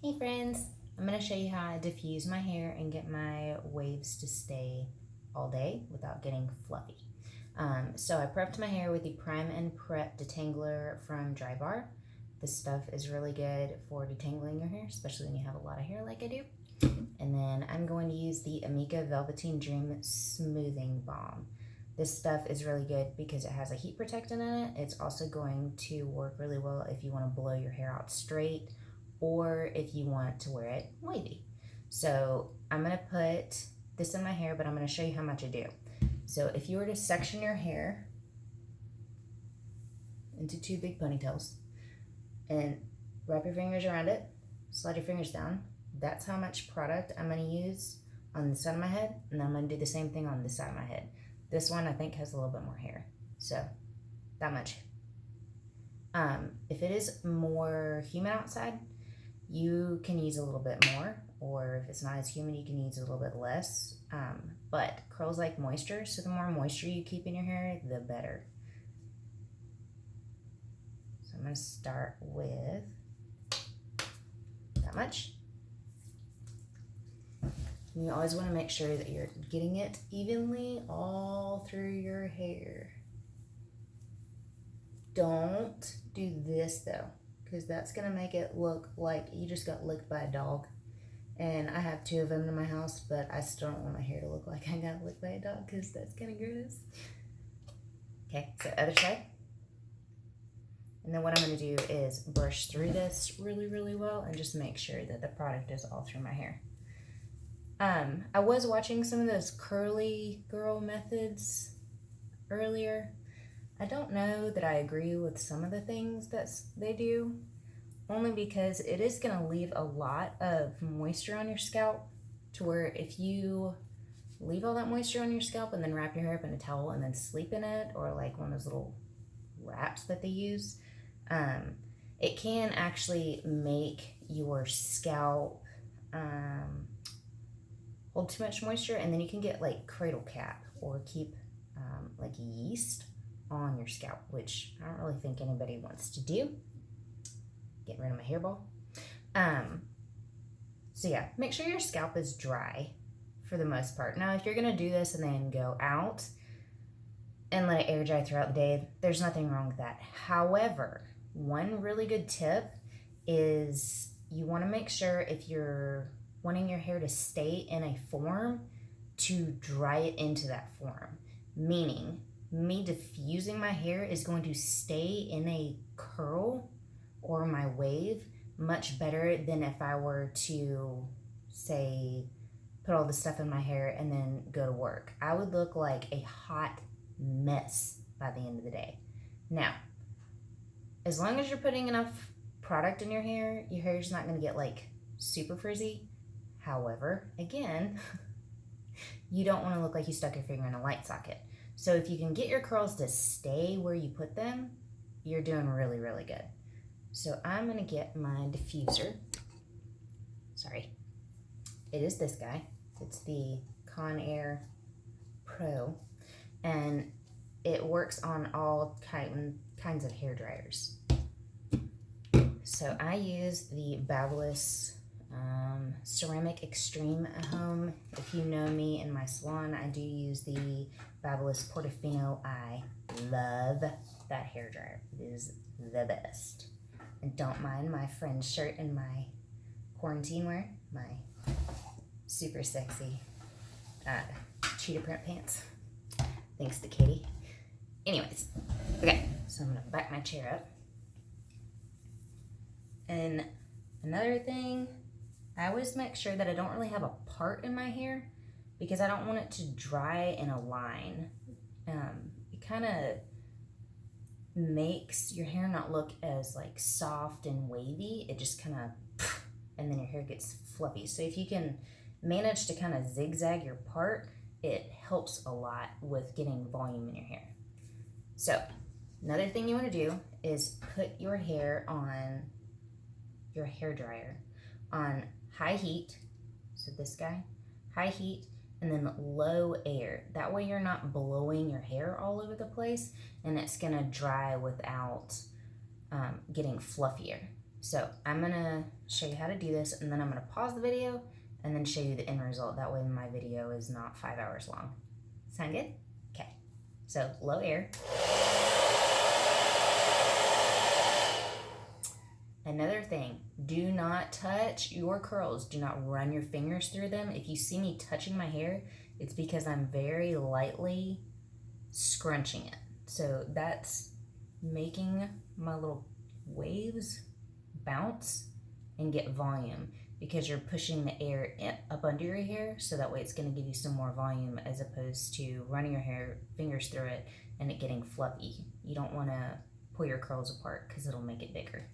Hey friends, I'm going to show you how I diffuse my hair and get my waves to stay all day without getting fluffy. So I prepped my hair with the Prime and Prep Detangler from Dry Bar. This stuff is really good for detangling your hair, especially when you have a lot of hair like I do. And then I'm going to use the Amika Velveteen Dream Smoothing Balm. This stuff is really good because it has a heat protectant in it. It's also going to work really well if you want to blow your hair out straight or if you want to wear it wavy. So I'm going to put this in my hair, but I'm going to show you how much I do. So if you were to section your hair into two big ponytails and wrap your fingers around it, slide your fingers down, that's how much product I'm going to use on the side of my head, and then I'm going to do the same thing on this side of my head. This one I think has a little bit more hair, so that much. If it is more humid outside, you can use a little bit more, or if it's not as humid, you can use a little bit less. But curls like moisture, so the more moisture you keep in your hair, the better. So I'm going to start with that much. You always want to make sure that you're getting it evenly all through your hair. Don't do this though, because that's going to make it look like you just got licked by a dog. And I have two of them in my house, but I still don't want my hair to look like I got licked by a dog because that's kind of gross. Okay, so other side. And then what I'm going to do is brush through this really, really well and just make sure that the product is all through my hair. I was watching some of those curly girl methods earlier. I don't know that I agree with some of the things that they do, only because it is going to leave a lot of moisture on your scalp, to where if you leave all that moisture on your scalp and then wrap your hair up in a towel and then sleep in it, or like one of those little wraps that they use, it can actually make your scalp hold too much moisture, and then you can get like cradle cap or keep like yeast on your scalp, which I don't really think anybody wants to do. Getting rid of my hairball. So yeah, make sure your scalp is dry for the most part. Now, if you're gonna do this and then go out and let it air dry throughout the day, there's nothing wrong with that. However, one really good tip is you want to make sure, if you're wanting your hair to stay in a form, to dry it into that form. Meaning, me diffusing my hair is going to stay in a curl or my wave much better than if I were to, say, put all the stuff in my hair and then go to work. I would look like a hot mess by the end of the day. Now, as long as you're putting enough product in your hair's not going to get like super frizzy. However, again, you don't want to look like you stuck your finger in a light socket. So if you can get your curls to stay where you put them, you're doing really, really good. So I'm going to get my diffuser. Sorry. It is this guy. It's the Conair Pro. And it works on all kinds of hair dryers. So I use the Babyliss Ceramic Extreme at home. If you know me in my salon, I do use the Babyliss Portofino. I love that hair dryer. It is the best. And don't mind my friend's shirt and my quarantine wear, my super sexy cheetah print pants. Thanks to Katie. Anyways, okay, so I'm gonna back my chair up. And another thing, I always make sure that I don't really have a part in my hair, because I don't want it to dry in a line. It kind of makes your hair not look as like soft and wavy. It just kind of, and then your hair gets fluffy. So if you can manage to kind of zigzag your part, it helps a lot with getting volume in your hair. So another thing you want to do is put your hair on your hair dryer on high heat. So this guy, high heat, and then low air. That way you're not blowing your hair all over the place, and it's gonna dry without getting fluffier. So I'm gonna show you how to do this, and then I'm gonna pause the video and then show you the end result. That way my video is not 5 hours long. Sound good? Okay. So low air. Another thing, do not touch your curls. Do not run your fingers through them. If you see me touching my hair, it's because I'm very lightly scrunching it. So that's making my little waves bounce and get volume, because you're pushing the air up under your hair, so that way it's going to give you some more volume, as opposed to running your hair fingers through it and it getting fluffy. You don't want to pull your curls apart because it'll make it bigger.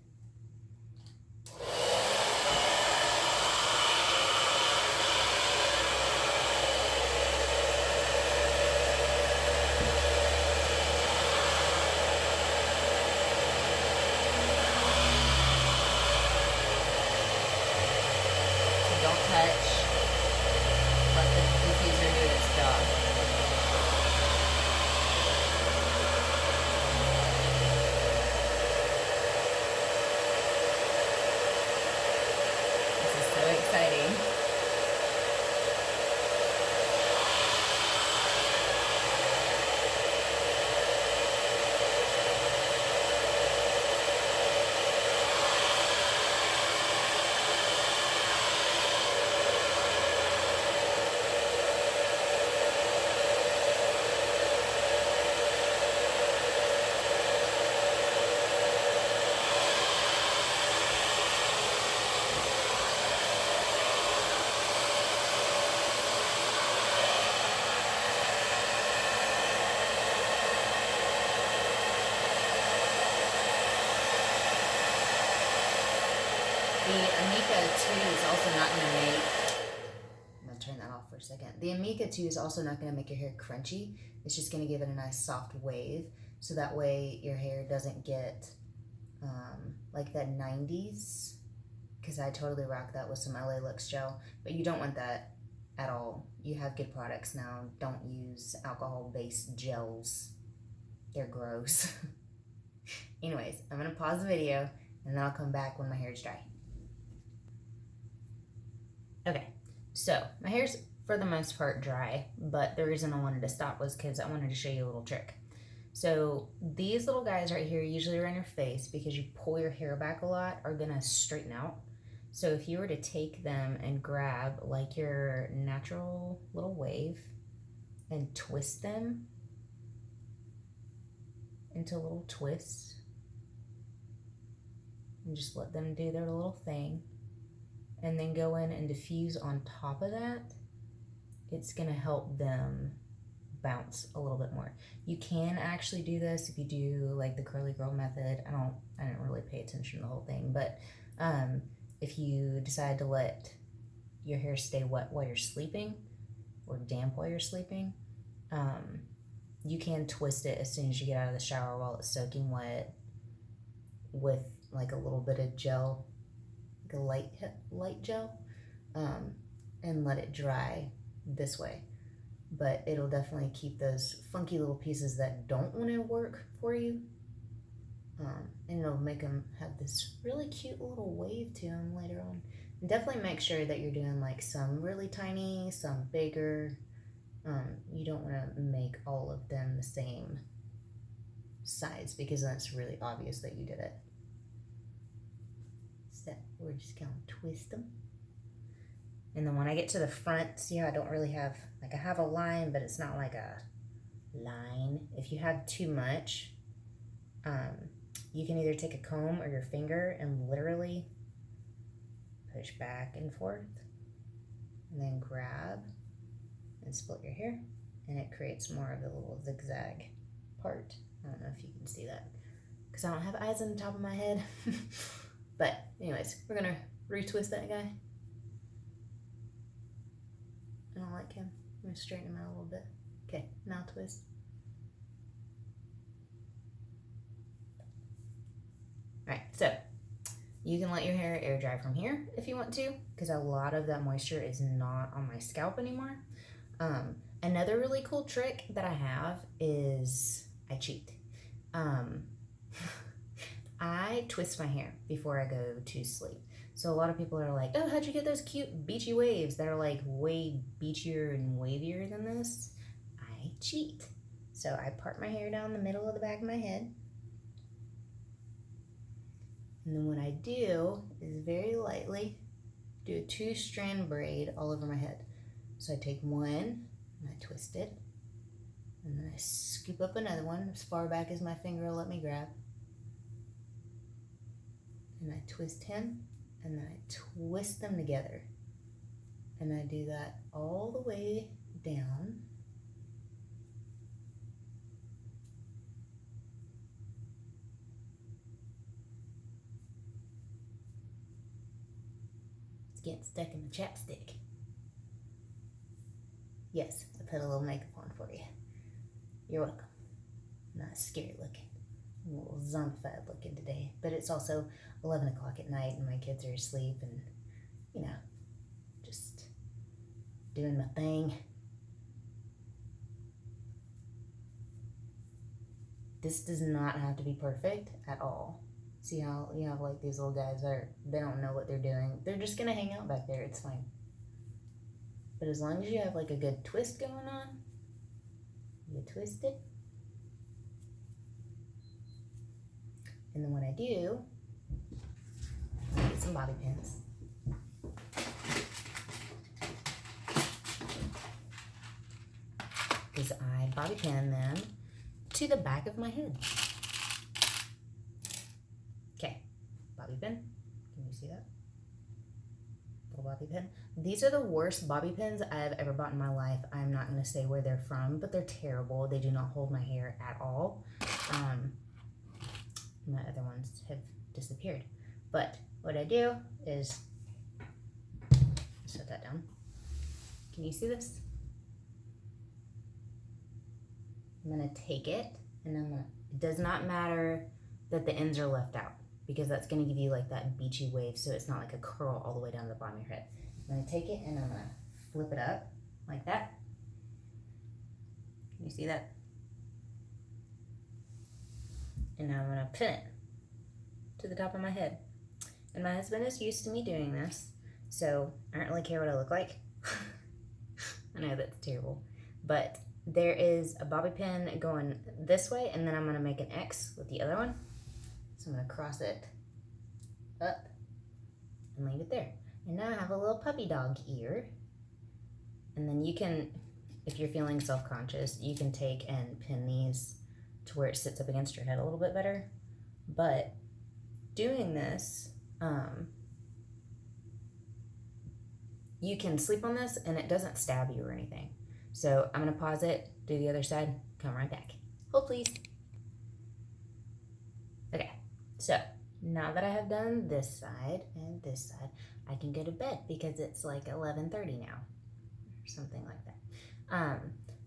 Don't touch. Let the diffuser do its job. This is so exciting. The Amica 2 is also not going to make, I'm going to turn that off for a second. The Amica 2 is also not going to make your hair crunchy. It's just going to give it a nice soft wave, so that way your hair doesn't get like that 90s, because I totally rock that with some LA Lux gel, but you don't want that at all. You have good products now. Don't use alcohol-based gels. They're gross. Anyways, I'm going to pause the video, and then I'll come back when my hair is dry. Okay, so my hair's for the most part dry, but the reason I wanted to stop was because I wanted to show you a little trick. So these little guys right here, usually around your face, because you pull your hair back a lot, are gonna straighten out. So if you were to take them and grab like your natural little wave and twist them into little twists, and just let them do their little thing, and then go in and diffuse on top of that, it's gonna help them bounce a little bit more. You can actually do this if you do like the curly girl method. I didn't really pay attention to the whole thing, but if you decide to let your hair stay wet while you're sleeping, or damp while you're sleeping, you can twist it as soon as you get out of the shower while it's soaking wet, with like a little bit of gel, like a light gel, and let it dry this way. But it'll definitely keep those funky little pieces that don't want to work for you, and it'll make them have this really cute little wave to them later on. And definitely make sure that you're doing like some really tiny, some bigger. You don't want to make all of them the same size, because that's really obvious that you did it. So we're just gonna twist them. And then when I get to the front, see how I don't really have, like I have a line, but it's not like a line. If you have too much, you can either take a comb or your finger and literally push back and forth, and then grab and split your hair, and it creates more of the little zigzag part. I don't know if you can see that, because I don't have eyes on the top of my head. But anyways, we're gonna retwist that guy. I don't like him. I'm gonna straighten him out a little bit. Okay, now twist. Alright, so you can let your hair air dry from here if you want to, because a lot of that moisture is not on my scalp anymore. Another really cool trick that I have is I cheat. I twist my hair before I go to sleep. So a lot of people are like, oh, how'd you get those cute beachy waves that are like way beachier and wavier than this? I cheat. So I part my hair down the middle of the back of my head. And then what I do is very lightly do a 2-strand braid all over my head. So I take one and I twist it. And then I scoop up another one as far back as my finger will let me grab. And I twist him, and then I twist them together. And I do that all the way down. It's getting stuck in the chapstick. Yes, I put a little makeup on for you. You're welcome. Not scary looking. A little zombified looking today. But it's also 11 o'clock at night and my kids are asleep and, you know, just doing my thing. This does not have to be perfect at all. See how you have like these little guys they don't know what they're doing. They're just gonna hang out back there. It's fine. But as long as you have like a good twist going on, you twist it. And then what I do, I get some bobby pins. Is I bobby pin them to the back of my head. Okay, bobby pin. Can you see that? Little bobby pin. These are the worst bobby pins I've ever bought in my life. I'm not going to say where they're from, but they're terrible. They do not hold my hair at all. My other ones have disappeared. But what I do is set that down. Can you see this? I'm gonna take it and it does not matter that the ends are left out because that's gonna give you like that beachy wave so it's not like a curl all the way down to the bottom of your head. I'm gonna take it and I'm gonna flip it up like that. Can you see that? And now I'm gonna pin it to the top of my head. And my husband is used to me doing this, so I don't really care what I look like. I know that's terrible, but there is a bobby pin going this way, and then I'm gonna make an X with the other one. So I'm gonna cross it up and leave it there. And now I have a little puppy dog ear. And then you can, if you're feeling self-conscious, you can take and pin these to where it sits up against your head a little bit better. But doing this, you can sleep on this and it doesn't stab you or anything. So I'm gonna pause it, do the other side, come right back. Hold please. Okay, so now that I have done this side and this side, I can go to bed because it's like 11:30 now, or something like that.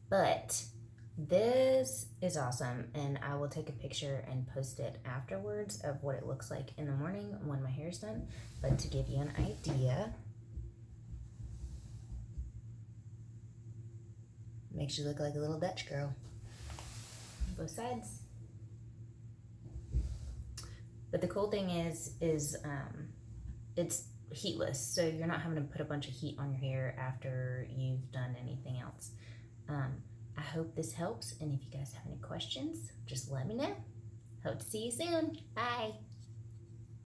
But this is awesome, and I will take a picture and post it afterwards of what it looks like in the morning when my hair is done. But to give you an idea, makes you look like a little Dutch girl. Both sides. But the cool thing is it's heatless, so you're not having to put a bunch of heat on your hair after you've done anything else. I hope this helps, and if you guys have any questions, just let me know. Hope to see you soon. Bye.